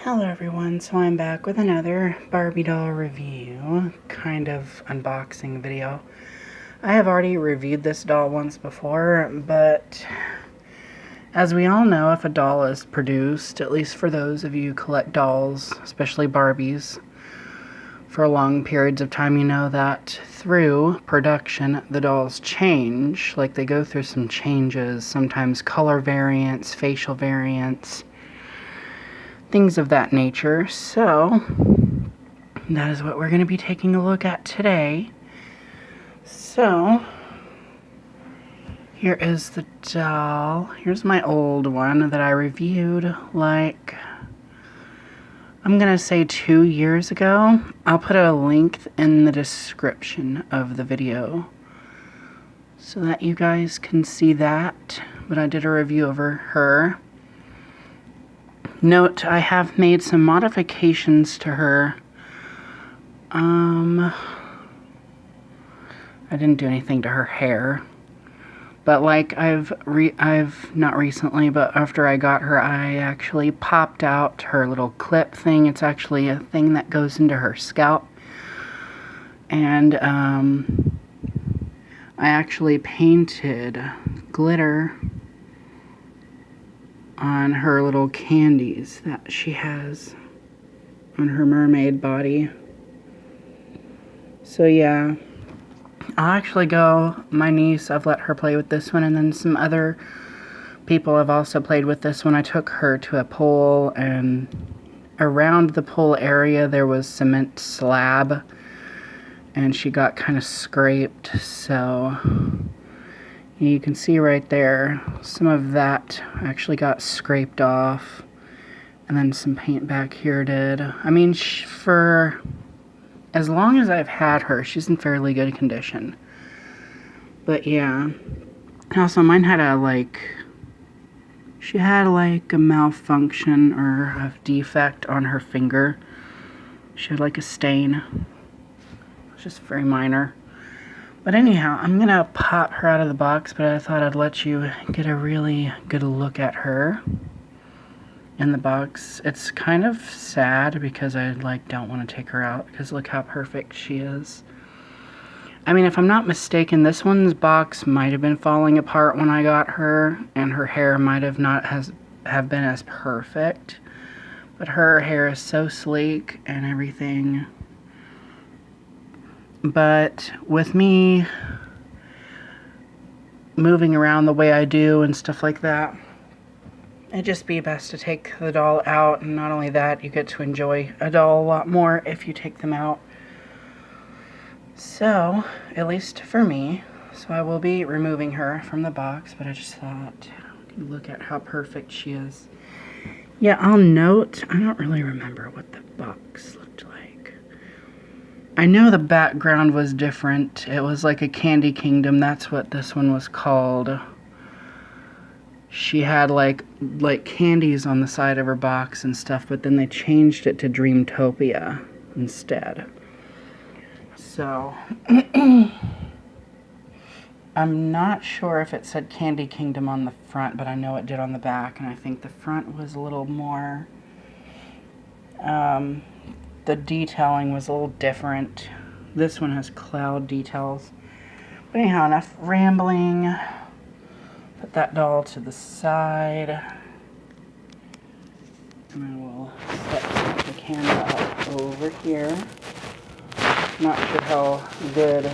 Hello everyone, so I'm back with another Barbie doll review, kind of unboxing video. I have already reviewed this doll once before, but as we all know, if a doll is produced, at least for those of you who collect dolls, especially Barbies, for long periods of time, you know that through production the dolls change, like they go through some changes, sometimes color variants, facial variants, things of that nature. So that is what we're going to be taking a look at today. So here is the doll. Here's my old one that I reviewed like, I'm going to say 2 years ago. I'll put a link in the description of the video so that you guys can see that. But I did a review over her. Note, I have made some modifications to her. I didn't do anything to her hair. But like I've not recently, but after I got her, I actually popped out her little clip thing. It's actually a thing that goes into her scalp. And I actually painted glitter on her little candies that she has on her mermaid body. So yeah, I'll actually go, my niece, I've let her play with this one, and then some other people have also played with this one. I took her to a pool, and around the pool area there was cement slab, and she got kind of scraped, so you can see right there, some of that actually got scraped off, and then some paint back here did. I mean, for as long as I've had her, she's in fairly good condition. But yeah, also mine had she had like a malfunction or a defect on her finger. She had like a stain. It's just very minor. But anyhow, I'm going to pop her out of the box, but I thought I'd let you get a really good look at her in the box. It's kind of sad because I don't want to take her out because look how perfect she is. I mean, if I'm not mistaken, this one's box might have been falling apart when I got her, and her hair might have not have been as perfect. But her hair is so sleek and everything. But with me moving around the way I do and stuff like that, it'd just be best to take the doll out. And not only that, you get to enjoy a doll a lot more if you take them out. So, at least for me. So I will be removing her from the box, but I just thought, look at how perfect she is. Yeah, I'll note, I don't really remember what the box looked like. I know the background was different. It was like a Candy Kingdom. That's what this one was called. She had like candies on the side of her box and stuff, but then they changed it to Dreamtopia instead. So, I'm not sure if it said Candy Kingdom on the front, but I know it did on the back, and I think the front was a little more, the detailing was a little different. This one has cloud details. But anyhow, enough rambling. Put that doll to the side. And I will set the camera up over here. Not sure how good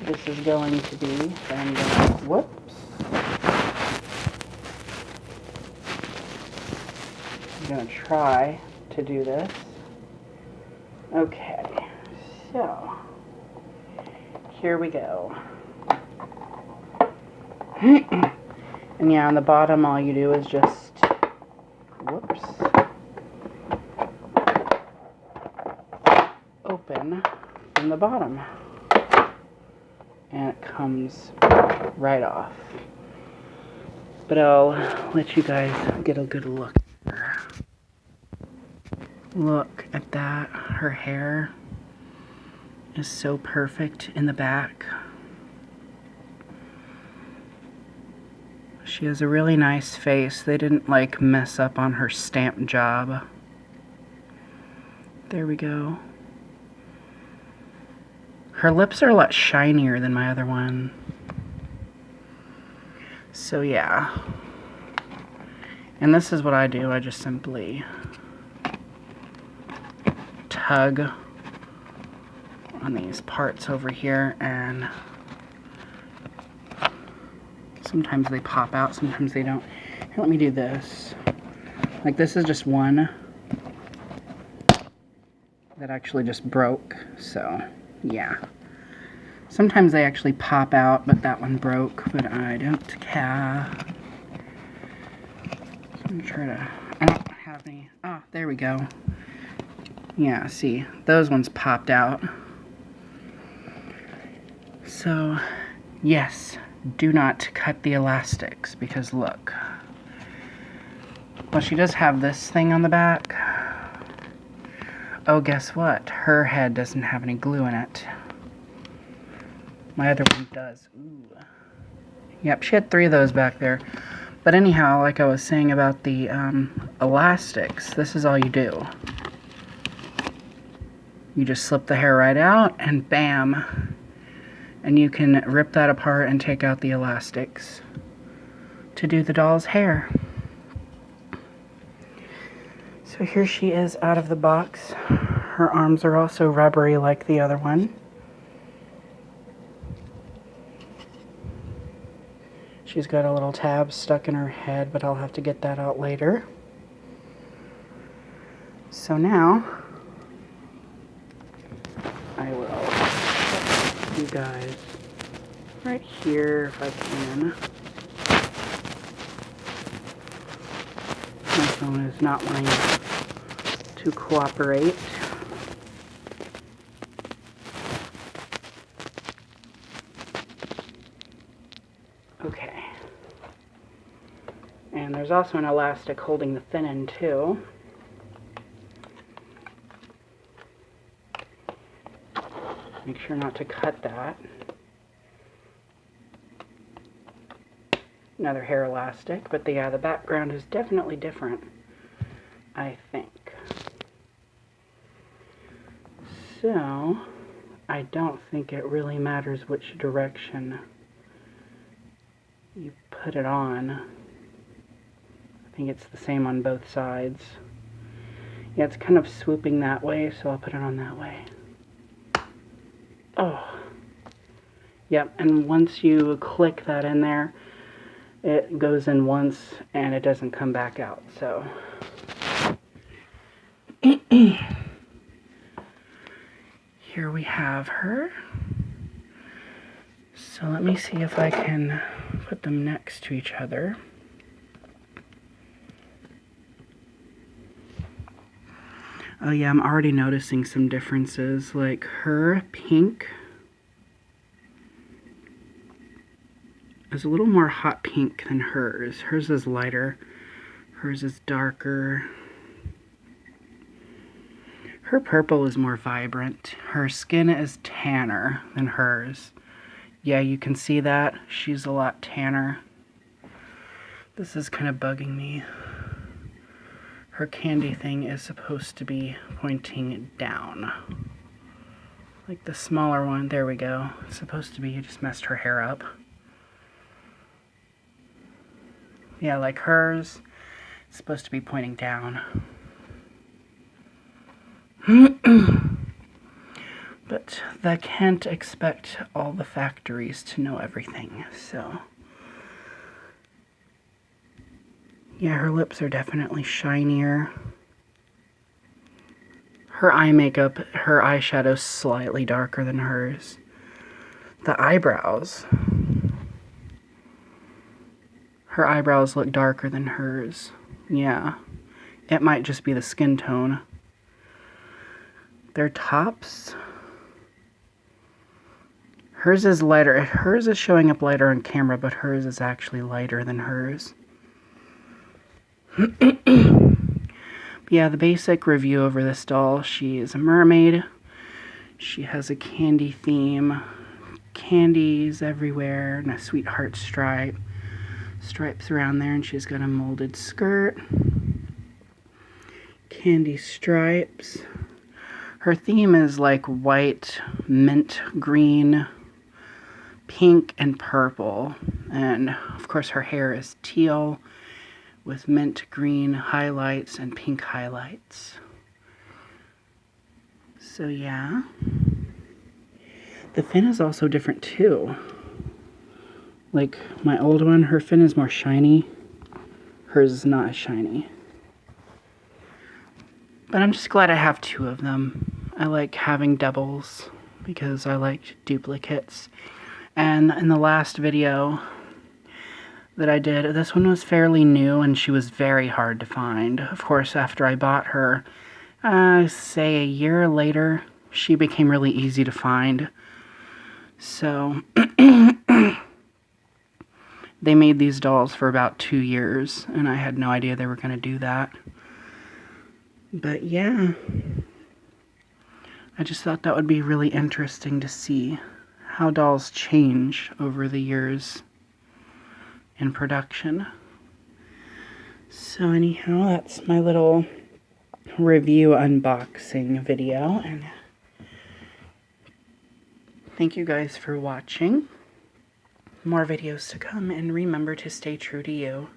this is going to be. So I'm gonna, whoops. I'm gonna try to do this. Okay, so here we go. And yeah, on the bottom, all you do is just, whoops, open from the bottom. And it comes right off. But I'll let you guys get a good look at her. Look at that. Her hair is so perfect in the back. She has a really nice face. They didn't mess up on her stamp job. There we go. Her lips are a lot shinier than my other one. So yeah. And this is what I do. I just simply tug on these parts over here, and sometimes they pop out, sometimes they don't. Here, let me do this. Like, this is just one that actually just broke, so yeah. Sometimes they actually pop out, but that one broke, but I don't care. So I'm gonna try to, I don't have any, oh, there we go. Yeah, see, those ones popped out. So, yes, do not cut the elastics, because look. Well, she does have this thing on the back. Oh, guess what? Her head doesn't have any glue in it. My other one does. Ooh. Yep, she had 3 of those back there. But anyhow, like I was saying about the elastics, this is all you do. You just slip the hair right out, and bam. And you can rip that apart and take out the elastics to do the doll's hair. So here she is out of the box. Her arms are also rubbery like the other one. She's got a little tab stuck in her head, but I'll have to get that out later. So now, I will put you guys right here if I can. My phone is not wanting to cooperate. Okay. And there's also an elastic holding the thin end too. Make sure not to cut that. Another hair elastic, but the background is definitely different, I think. So, I don't think it really matters which direction you put it on. I think it's the same on both sides. Yeah, it's kind of swooping that way, so I'll put it on that way. Oh. Yep, and once you click that in there, it goes in once and it doesn't come back out, so. Here we have her. So let me see if I can put them next to each other. Oh yeah, I'm already noticing some differences, like her pink is a little more hot pink than hers. Hers is lighter, hers is darker. Her purple is more vibrant. Her skin is tanner than hers. Yeah, you can see that. She's a lot tanner. This is kind of bugging me. Her candy thing is supposed to be pointing down. Like the smaller one, there we go. It's supposed to be, you just messed her hair up. Yeah, like hers, it's supposed to be pointing down. But they can't expect all the factories to know everything, so. Yeah, her lips are definitely shinier. Her eye makeup, her eyeshadow's slightly darker than hers. The eyebrows. Her eyebrows look darker than hers. Yeah. It might just be the skin tone. Their tops. Hers is lighter. Hers is showing up lighter on camera, but hers is actually lighter than hers. Yeah, the basic review over this doll. She is a mermaid. She has a candy theme. Candies everywhere and a sweetheart stripe. Stripes around there, and she's got a molded skirt. Candy stripes. Her theme is like white, mint green, pink, and purple. And of course her hair is teal with mint green highlights and pink highlights. So yeah. The fin is also different too. Like my old one, her fin is more shiny. Hers is not as shiny. But I'm just glad I have two of them. I like having doubles because I like duplicates. And in the last video that I did, this one was fairly new and she was very hard to find. Of course, after I bought her, say a year later, she became really easy to find. So they made these dolls for about 2 years and I had no idea they were going to do that. But yeah, I just thought that would be really interesting to see how dolls change over the years in production. So anyhow, that's my little review unboxing video, and thank you guys for watching. More videos to come, and remember to stay true to you.